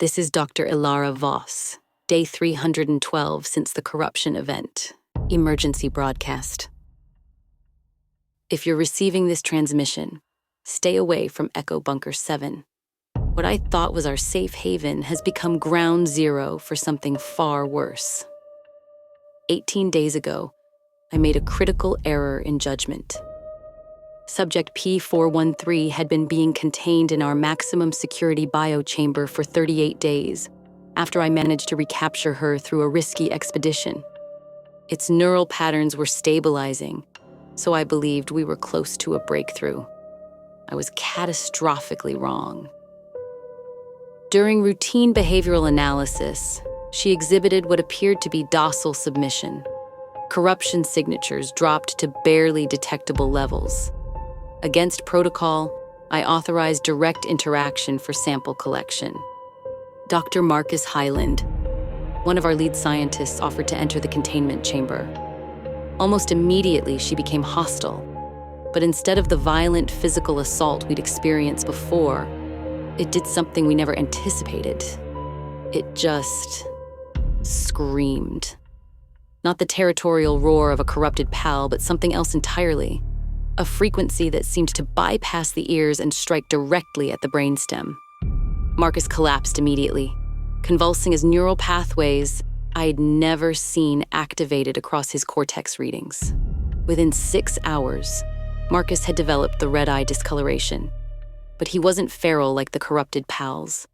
This is Dr. Elara Voss, day 312 since the corruption event. Emergency broadcast. If you're receiving this transmission, stay away from Echo Bunker 7. What I thought was our safe haven has become ground zero for something far worse. 18 days ago, I made a critical error in judgment. Subject P413 had been being contained in our maximum security biochamber for 38 days, after I managed to recapture her through a risky expedition. Its neural patterns were stabilizing, so I believed we were close to a breakthrough. I was catastrophically wrong. During routine behavioral analysis, she exhibited what appeared to be docile submission. Corruption signatures dropped to barely detectable levels. Against protocol, I authorized direct interaction for sample collection. Dr. Marcus Hyland, one of our lead scientists, offered to enter the containment chamber. Almost immediately, she became hostile. But instead of the violent physical assault we'd experienced before, it did something we never anticipated. It just screamed. Not the territorial roar of a corrupted pal, but something else entirely. A frequency that seemed to bypass the ears and strike directly at the brainstem. Marcus collapsed immediately, convulsing his neural pathways I'd never seen activated across his cortex readings. Within 6 hours, Marcus had developed the red-eye discoloration. But he wasn't feral like the corrupted pals.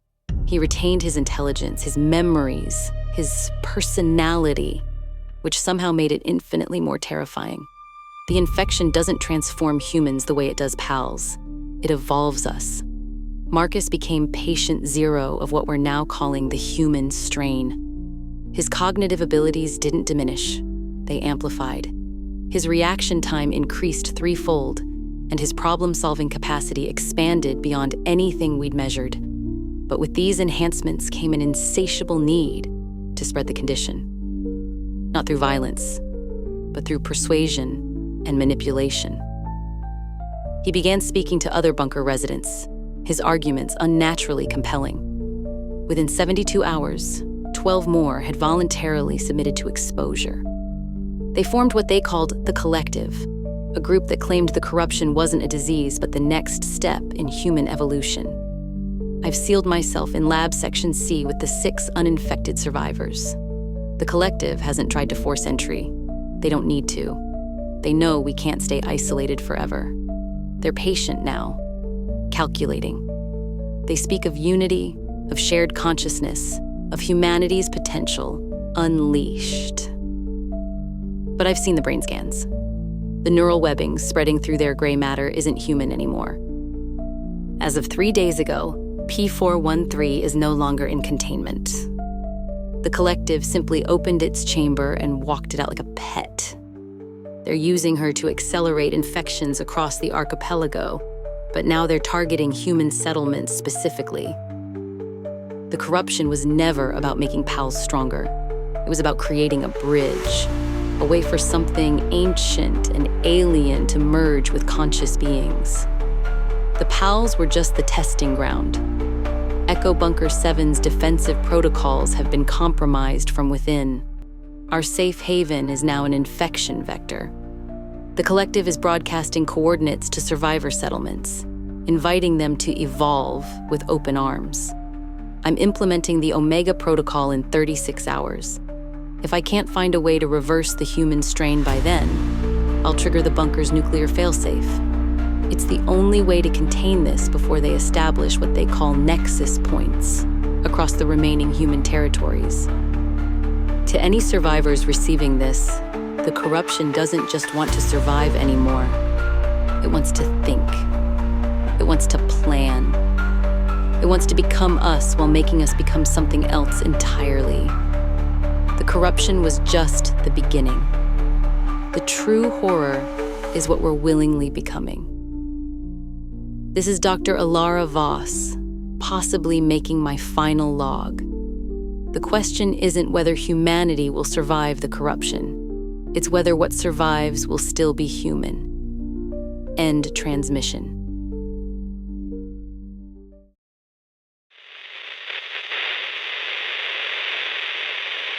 He retained his intelligence, his memories, his personality, which somehow made it infinitely more terrifying. The infection doesn't transform humans the way it does pals. It evolves us. Marcus became patient zero of what we're now calling the human strain. His cognitive abilities didn't diminish. They amplified. His reaction time increased threefold, and his problem-solving capacity expanded beyond anything we'd measured. But with these enhancements came an insatiable need to spread the condition. Not through violence, but through persuasion and manipulation. He began speaking to other bunker residents, his arguments unnaturally compelling. Within 72 hours, 12 more had voluntarily submitted to exposure. They formed what they called the Collective, a group that claimed the corruption wasn't a disease but the next step in human evolution. I've sealed myself in Lab Section C with the 6 uninfected survivors. The Collective hasn't tried to force entry. They don't need to. They know we can't stay isolated forever. They're patient now, calculating. They speak of unity, of shared consciousness, of humanity's potential, unleashed. But I've seen the brain scans. The neural webbing spreading through their gray matter isn't human anymore. As of 3 days ago, P413 is no longer in containment. The Collective simply opened its chamber and walked it out like a pet. They're using her to accelerate infections across the archipelago, but now they're targeting human settlements specifically. The corruption was never about making pals stronger. It was about creating a bridge, a way for something ancient and alien to merge with conscious beings. The pals were just the testing ground. Echo Bunker 7's defensive protocols have been compromised from within. Our safe haven is now an infection vector. The Collective is broadcasting coordinates to survivor settlements, inviting them to evolve with open arms. I'm implementing the Omega Protocol in 36 hours. If I can't find a way to reverse the human strain by then, I'll trigger the bunker's nuclear failsafe. It's the only way to contain this before they establish what they call nexus points across the remaining human territories. To any survivors receiving this, the corruption doesn't just want to survive anymore. It wants to think. It wants to plan. It wants to become us while making us become something else entirely. The corruption was just the beginning. The true horror is what we're willingly becoming. This is Dr. Elara Voss, possibly making my final log. The question isn't whether humanity will survive the corruption. It's whether what survives will still be human. End transmission.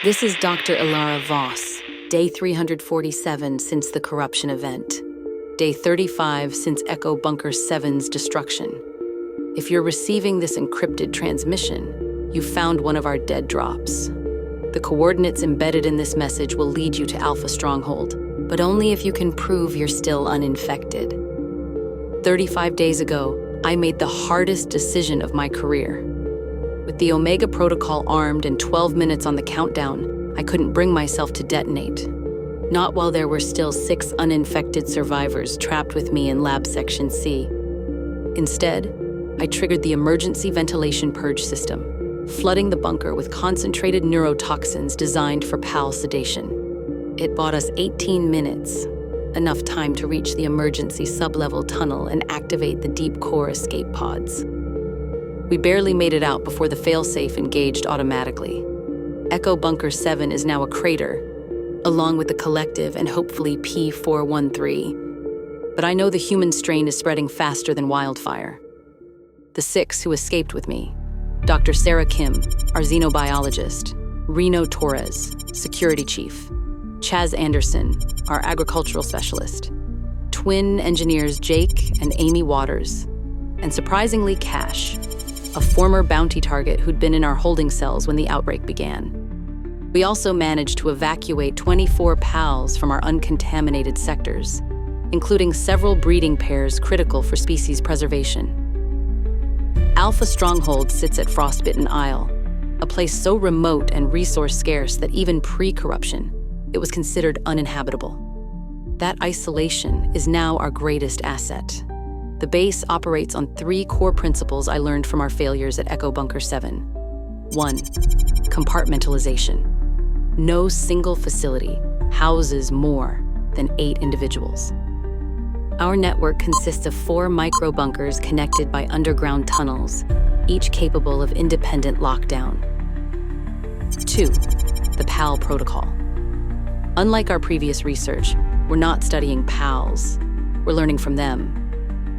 This is Dr. Elara Voss, day 347 since the corruption event, day 35 since Echo Bunker 7's destruction. If you're receiving this encrypted transmission, you've found one of our dead drops. The coordinates embedded in this message will lead you to Alpha Stronghold, but only if you can prove you're still uninfected. 35 days ago, I made the hardest decision of my career. With the Omega Protocol armed and 12 minutes on the countdown, I couldn't bring myself to detonate. Not while there were still 6 uninfected survivors trapped with me in Lab Section C. Instead, I triggered the emergency ventilation purge system, flooding the bunker with concentrated neurotoxins designed for PAL sedation. It bought us 18 minutes, enough time to reach the emergency sublevel tunnel and activate the deep core escape pods. We barely made it out before the failsafe engaged automatically. Echo Bunker 7 is now a crater, along with the collective and hopefully P413. But I know the human strain is spreading faster than wildfire. The 6 who escaped with me, Dr. Sarah Kim, our xenobiologist, Reno Torres, security chief, Chaz Anderson, our agricultural specialist, twin engineers Jake and Amy Waters, and surprisingly Cash, a former bounty target who'd been in our holding cells when the outbreak began. We also managed to evacuate 24 PALs from our uncontaminated sectors, including several breeding pairs critical for species preservation. Alpha Stronghold sits at Frostbitten Isle, a place so remote and resource-scarce that even pre-corruption, it was considered uninhabitable. That isolation is now our greatest asset. The base operates on 3 core principles I learned from our failures at Echo Bunker 7. 1. Compartmentalization. No single facility houses more than 8 individuals. Our network consists of 4 micro-bunkers connected by underground tunnels, each capable of independent lockdown. 2. The PAL protocol. Unlike our previous research, we're not studying PALs. We're learning from them.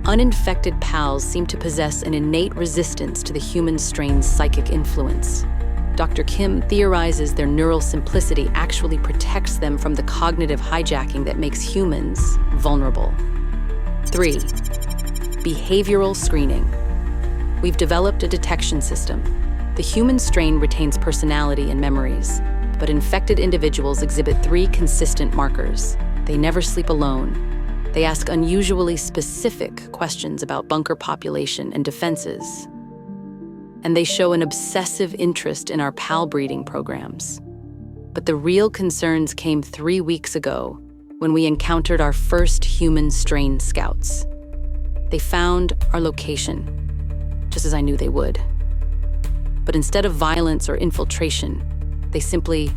Uninfected PALs seem to possess an innate resistance to the human strain's psychic influence. Dr. Kim theorizes their neural simplicity actually protects them from the cognitive hijacking that makes humans vulnerable. 3. Behavioral screening. We've developed a detection system. The human strain retains personality and memories, but infected individuals exhibit 3 consistent markers. They never sleep alone. They ask unusually specific questions about bunker population and defenses. And they show an obsessive interest in our PAL breeding programs. But the real concerns came 3 weeks ago when we encountered our first human strain scouts. They found our location, just as I knew they would. But instead of violence or infiltration, they simply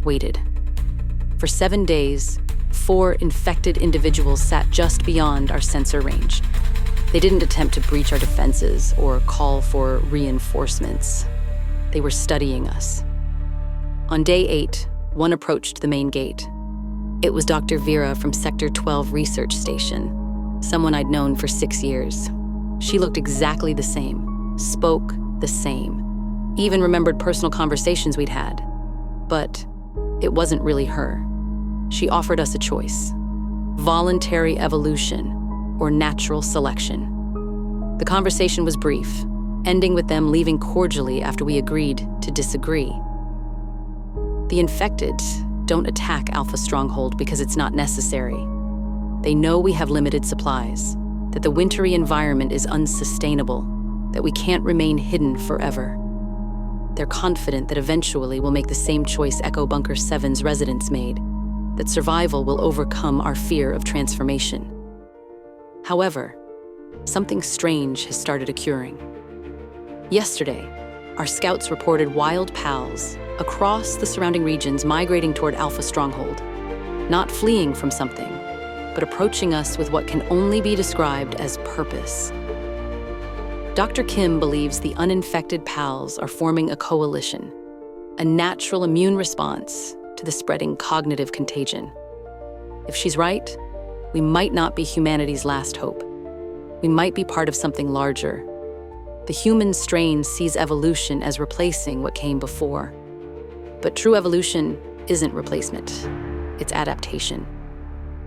waited. For 7 days, 4 infected individuals sat just beyond our sensor range. They didn't attempt to breach our defenses or call for reinforcements. They were studying us. On day 8, one approached the main gate. It was Dr. Vera from Sector 12 Research Station, someone I'd known for 6 years. She looked exactly the same, spoke the same, even remembered personal conversations we'd had. But it wasn't really her. She offered us a choice: voluntary evolution or natural selection. The conversation was brief, ending with them leaving cordially after we agreed to disagree. The infected don't attack Alpha Stronghold because it's not necessary. They know we have limited supplies, that the wintry environment is unsustainable, that we can't remain hidden forever. They're confident that eventually we'll make the same choice Echo Bunker 7's residents made, that survival will overcome our fear of transformation. However, something strange has started occurring. Yesterday, our scouts reported wild PALs across the surrounding regions migrating toward Alpha Stronghold, not fleeing from something, but approaching us with what can only be described as purpose. Dr. Kim believes the uninfected PALs are forming a coalition, a natural immune response to the spreading cognitive contagion. If she's right, we might not be humanity's last hope. We might be part of something larger. The human strain sees evolution as replacing what came before. But true evolution isn't replacement, it's adaptation.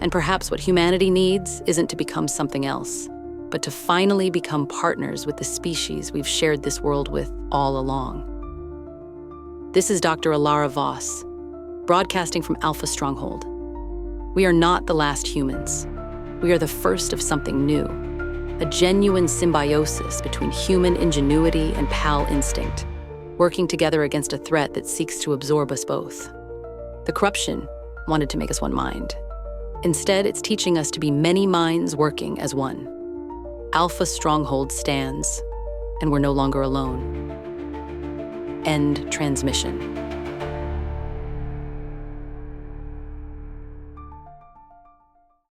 And perhaps what humanity needs isn't to become something else, but to finally become partners with the species we've shared this world with all along. This is Dr. Elara Voss, broadcasting from Alpha Stronghold. We are not the last humans. We are the first of something new, a genuine symbiosis between human ingenuity and Pal instinct, working together against a threat that seeks to absorb us both. The corruption wanted to make us one mind. Instead, it's teaching us to be many minds working as one. Alpha Stronghold stands, and we're no longer alone. End transmission.